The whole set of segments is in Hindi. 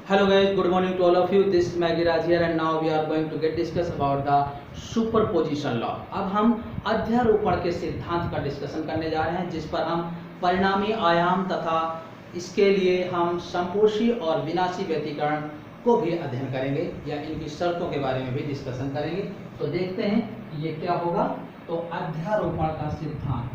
Hello guys, good morning to all of you. This is Maggie Raj here and now we are going to get discuss about the superposition law. अब हम अध्यारोपण के सिद्धांत का डिस्कशन करने जा रहे हैं, जिस पर हम परिणामी आयाम तथा इसके लिए हम समपोषी और विनाशी व्यतिकरण को भी अध्ययन करेंगे या इनकी शर्तों के बारे में भी डिस्कशन करेंगे। तो देखते हैं कि ये क्या होगा। तो अध्यारोपण का सिद्धांत,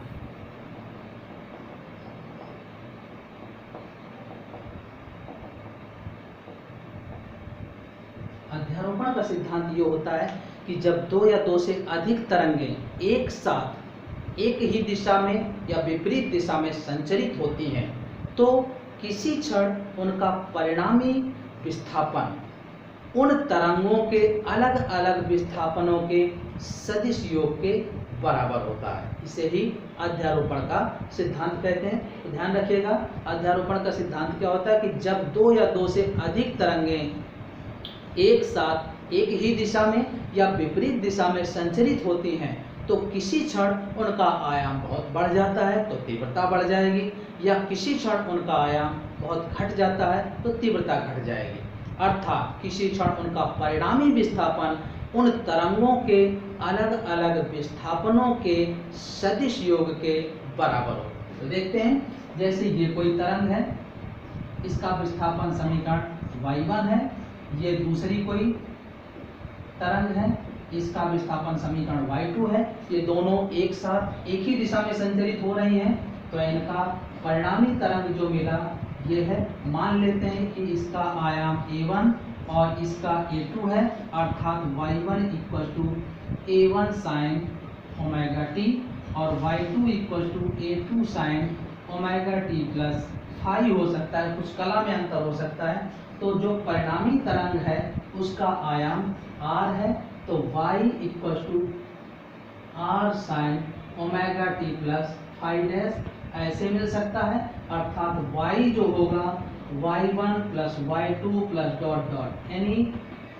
अध्यारोपण का सिद्धांत ये होता है कि जब दो या दो से अधिक तरंगें एक साथ एक ही दिशा में या विपरीत दिशा में संचरित होती हैं तो किसी क्षण उनका परिणामी विस्थापन उन तरंगों के अलग अलग विस्थापनों के सदिश योग के बराबर होता है। इसे ही अध्यारोपण का सिद्धांत कहते हैं। तो ध्यान रखिएगा, अध्यारोपण का सिद्धांत क्या होता है कि जब दो या दो से अधिक तरंगें एक साथ एक ही दिशा में या विपरीत दिशा में संचरित होती हैं तो किसी क्षण उनका आयाम बहुत बढ़ जाता है तो तीव्रता बढ़ जाएगी, या किसी क्षण उनका आयाम बहुत घट जाता है तो तीव्रता घट जाएगी। अर्थात किसी क्षण उनका परिणामी विस्थापन उन तरंगों के अलग अलग विस्थापनों के सदिश योग के बराबर हो। तो देखते हैं, जैसे ये कोई तरंग है, इसका विस्थापन समीकरण y1 है। ये दूसरी कोई तरंग है, इसका विस्थापन समीकरण y2 है। ये दोनों एक साथ एक ही दिशा में संचरित हो रही हैं तो इनका परिणामी तरंग जो मिला ये है। मान लेते हैं कि इसका आयाम a1 और इसका a2 है, अर्थात y1 = a1 sin omega t और y2 = a2 sin omega t plus phi हो सकता है, कुछ कला में अंतर हो सकता है। तो जो परिणामी तरंग है उसका आयाम r है, तो y = r sin omega t plus phi dash ऐसे मिल सकता है। अर्थात y जो होगा y1 plus y2 plus dot dot, यानी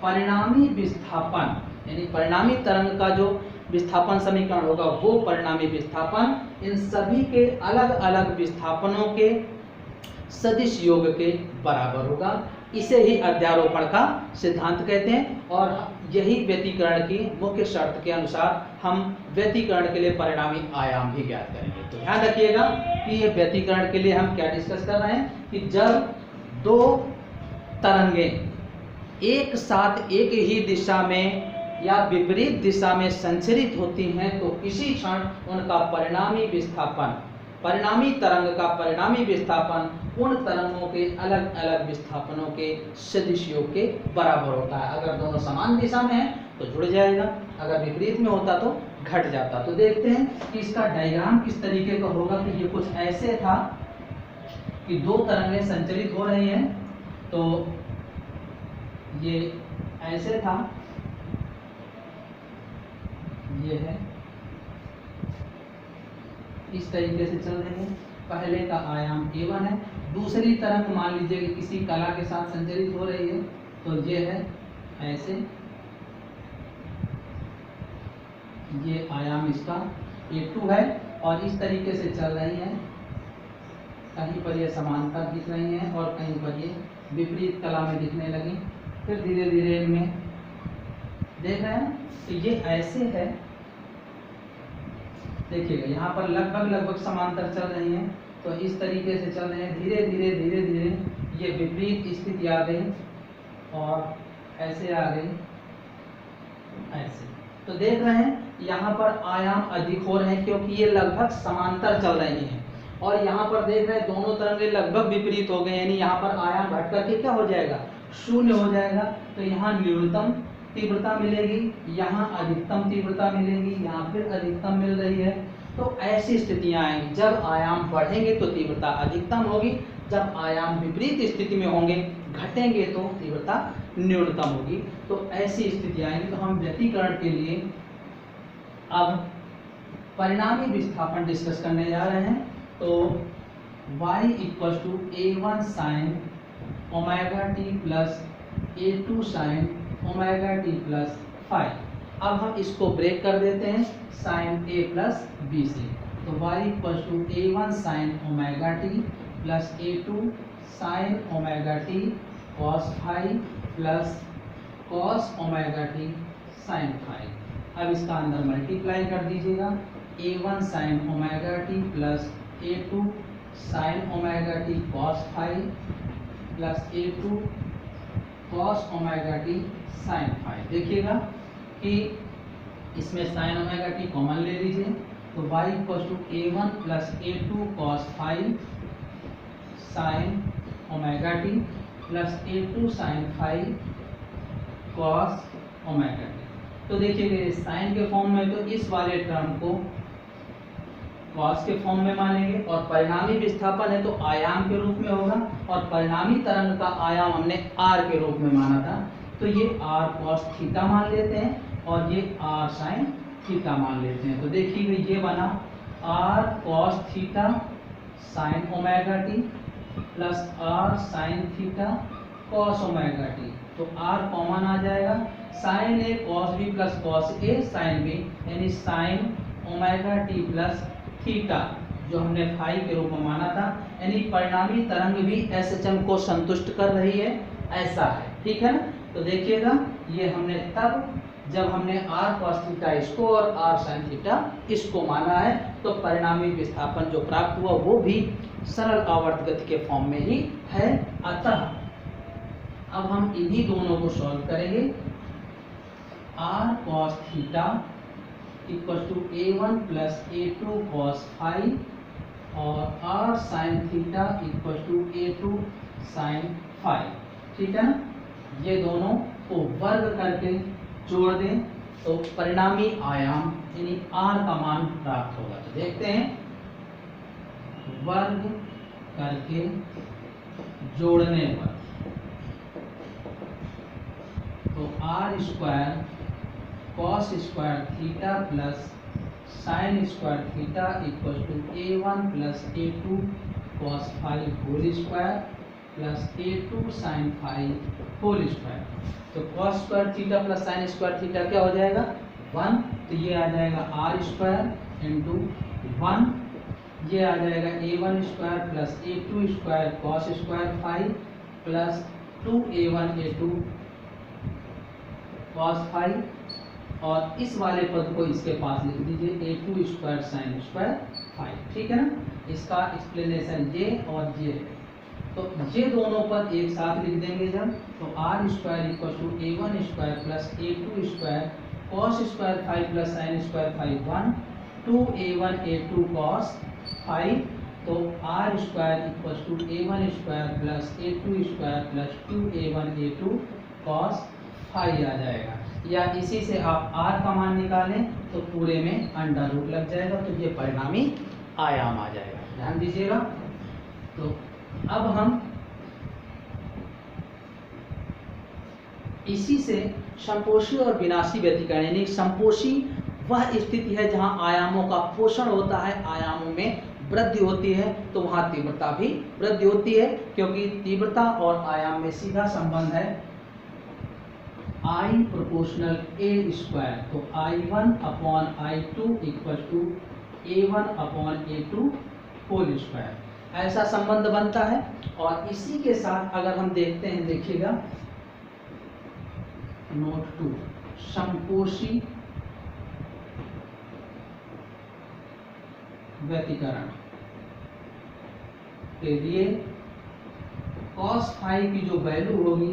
परिणामी विस्थापन, यानी परिणामी तरंग का जो विस्थापन समीकरण होगा वो परिणामी विस्थापन इन सभी के अलग अलग विस्थापनों के सदिश योग के बराबर होगा। इसे ही अध्यारोपण का सिद्धांत कहते हैं और यही व्यतिकरण की मुख्य शर्त के अनुसार हम व्यतिकरण के लिए परिणामी आयाम भी ज्ञात करेंगे। तो ध्यान रखिएगा कि ये व्यतिकरण के लिए हम क्या डिस्कस कर रहे हैं कि जब दो तरंगें एक साथ एक ही दिशा में या विपरीत दिशा में संचरित होती हैं तो किसी क्षण उनका परिणामी विस्थापन, परिणामी तरंग का परिणामी विस्थापन उन तरंगों के अलग अलग विस्थापनों के सदिश योग के बराबर होता है। अगर दोनों समान दिशा में हैं तो जुड़ जाएगा, अगर विपरीत में होता तो घट जाता। तो देखते हैं कि इसका डायग्राम किस तरीके का होगा। कि ये कुछ ऐसे था कि दो तरंगें संचरित हो रही हैं, तो ये ऐसे था, ये है इस तरीके से चल रही है। पहले का आयाम a1 है, दूसरी तरंग मान लीजिए कि किसी कला के साथ संचरित हो रही है तो ये है ऐसे, ये आयाम इसका a2 है और इस तरीके से चल रही है। कहीं पर ये समांतर दिख रही हैं और कहीं पर ये विपरीत कला में दिखने लगी। फिर धीरे धीरे इनमें देख रहे हैं तो ये ऐसे है, देखिएगा यहाँ पर लगभग समांतर चल रही हैं तो इस तरीके से चल रहे हैं। धीरे धीरे ये विपरीत स्थिति आ गई और ऐसे आ गई, ऐसे। तो देख रहे हैं यहाँ पर आयाम अधिक हो रहे हैं क्योंकि ये लगभग समांतर चल रही हैं, और यहाँ पर देख रहे हैं दोनों तरंगें लगभग विपरीत हो गए, यानी यहाँ पर आयाम घट करके क्या हो जाएगा, शून्य हो जाएगा। तो यहाँ न्यूनतम तीव्रता मिलेगी, यहाँ अधिकतम तीव्रता मिलेगी, यहाँ फिर अधिकतम मिल रही है। तो ऐसी स्थितियां आएंगी, जब आयाम बढ़ेंगे तो तीव्रता अधिकतम होगी, जब आयाम विपरीत स्थिति में होंगे घटेंगे तो तीव्रता न्यूनतम होगी। तो ऐसी स्थितियां आएंगी। तो हम व्यतिकरण के लिए अब परिणामी विस्थापन डिस्कस करने जा रहे हैं। तो y = a1 sin omega t plus a2 sin omega t plus phi. अब हम इसको ब्रेक कर देते हैं sin a प्लस b से। तो y = a1 sin omega t plus a2 sin omega t cos phi plus cos omega T sine phi. अब इसका अंदर मल्टीप्लाई कर दीजिएगा, a1 sine omega T plus a2 sine omega T cos phi plus a2 cos omega T sine phi. देखिएगा कि इसमें साइन ओमेगा टी कॉमन ले लीजिए, तो y equal to a1 plus a2 cos phi sine omega T plus a2 sine phi cos omega T. तो देखिए साइन के फॉर्म में तो इस वाले टर्म को कॉस के फॉर्म में मानेंगे, और परिणामी विस्थापन है तो आयाम के रूप में होगा, और परिणामी तरंग का आयाम हमने r के रूप में माना था, तो ये r cos थीटा मान लेते हैं और ये r sin थीटा मान लेते हैं। तो देखिए ये बना r cos theta sin omega T plus r sin theta cos omega T. तो r कॉमन आ जाएगा, sin a cos b plus cos a sin b, यानी sin omega T plus theta जो हमने फाई के रूप में माना था, यानी परिणामी तरंग भी SHM को संतुष्ट कर रही है, ऐसा है, ठीक है ना। तो देखिएगा ये हमने तब जब हमने r cos थीटा इसको और r sin थीटा इसको माना है, तो परिणामी विस्थापन जो प्राप्त हुआ वो भी सरल आवर्त गति के फॉर्म में ही है। अतः अब हम इन्हीं दोनों को सॉल्व करेंगे। r cos theta equal to a1 plus a2 cos phi और r sin theta equal to a2 sin phi, ठीक है ना। ये दोनों को वर्ग करके जोड़ दें तो परिणामी आयाम यानी r का मान प्राप्त होगा। तो देखते हैं, वर्ग करके जोड़ने पर तो r square cos square theta plus sine square theta equal to a1 plus a2 cos phi whole square plus a2 sine phi whole square. तो cos square theta plus sine square theta क्या हो जाएगा 1, तो ये आ जाएगा r स्क्वायर इंटू 1, ये आ जाएगा a1 square plus a2 square cos square phi plus 2a1 a2 cos phi, और इस वाले पद को इसके पास लिख दीजिए a2 square sine square phi, ठीक है ना। इसका एक्सप्लेनेशन ये और ये, तो ये दोनों पद एक साथ लिख देंगे जब, तो r square equal to a1 square plus a2 square cos square phi plus sine square phi 1 2a1 a2 cos phi, तो r square equal to a1 square plus a2 square plus 2a1 a2 cos phi आ जाएगा। या इसी से आप r का मान निकालें तो पूरे में अंडर रूट लग जाएगा, तो ये परिणामी आयाम आ जाएगा, ध्यान दीजिएगा। तो अब हम इसी से संपोषी और विनाशी व्यतिकरण, यानी संपोषी वह स्थिति है जहां आयामों का पोषण होता है, आयामों में वृद्धि होती है, तो वहां तीव्रता भी वृद्धि होती है, क्योंकि तीव्रता और आयाम में सीधा संबंध है I प्रोपोर्शनल a स्क्वायर, तो I1 upon I2 equal to A1 upon A2 whole square, ऐसा संबंध बनता है। और इसी के साथ अगर हम देखते हैं, देखिएगा नोट 2, संपोषी व्यतिकरण के लिए cos फाई की जो वैल्यू होगी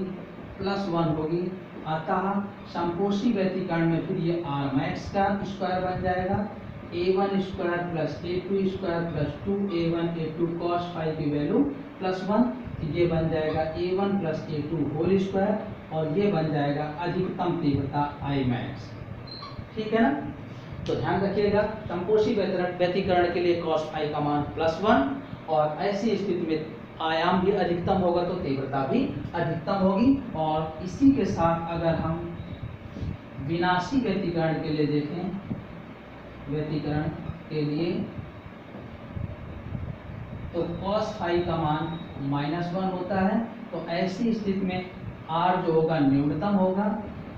+1 होगी, अतः संपोषी व्यतिकरण में फिर ये r मैक्स का स्क्वायर बन जाएगा, a1 square plus a2 square plus 2a1 a2 cos phi की वैल्यू +1, ये बन जाएगा a1 plus a2 whole square, और ये बन जाएगा अधिकतम तीव्रता I मैक्स, ठीक है ना। तो ध्यान रखिएगा, संपोषी व्यतिकरण के लिए cos फाई का मान +1, और ऐसी स्थिति में आयाम भी अधिकतम होगा तो तीव्रता भी अधिकतम होगी। और इसी के साथ अगर हम विनाशी व्यतिकरण के लिए देखें, व्यतिकरण के लिए तो cos फाई का मान -1 होता है, तो ऐसी स्थिति में r जो होगा न्यूनतम होगा,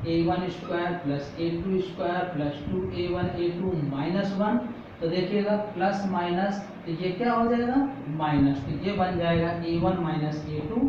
a1 square plus a2 square plus 2a1 a2 -1, तो देखिएगा प्लस माइनस, तो ये क्या हो जाएगा माइनस, तो ये बन जाएगा a1 minus a2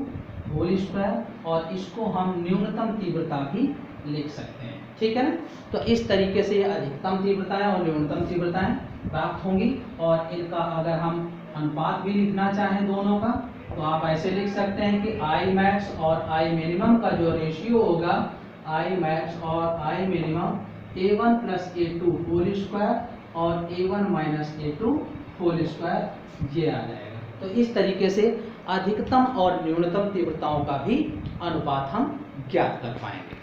whole square, और इसको हम न्यूनतम तीव्रता भी लिख सकते हैं। ठीक है ना। तो इस तरीके से ये अधिकतम तीव्रताएं और न्यूनतम तीव्रताएं प्राप्त होंगी। और इनका अगर हम अनुपात भी लिखना चाहें दोनों का, तो आप ऐसे लिख सकते हैं कि आई मैक्स और आई मिनिमम का जो रेशियो होगा, आई मैक्स और I minimum A1 plus A2 whole square और A1 minus A2 whole square, ये आ जाएगा। तो इस तरीके से अधिकतम और न्यूनतम तीव्रताओं का भी अनुपात हम ज्ञात कर पाएंगे।